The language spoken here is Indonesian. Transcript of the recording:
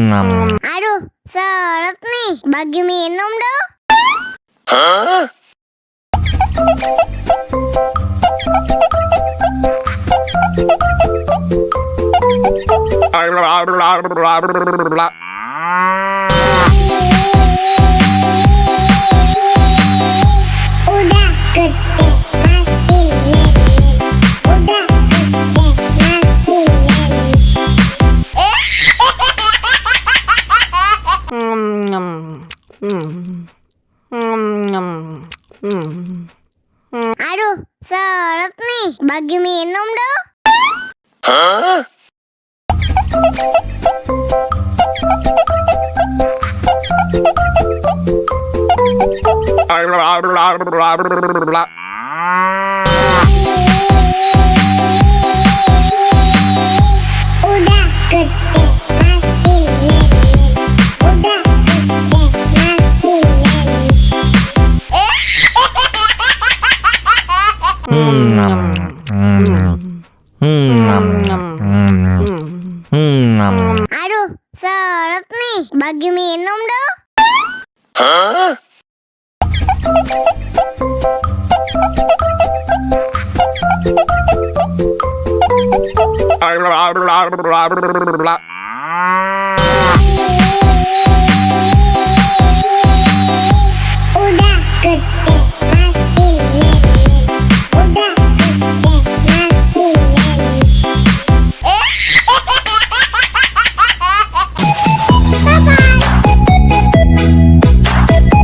Aduh, seret nih. Bagi minum dong. Udah gede masih nenek. Udah gede masih nenek. Aduh, seret nih. Bagi minum dong. Udah gede masih nenek. Udah gede masih nenek. Aduh, seret nih. Bagi minum dong.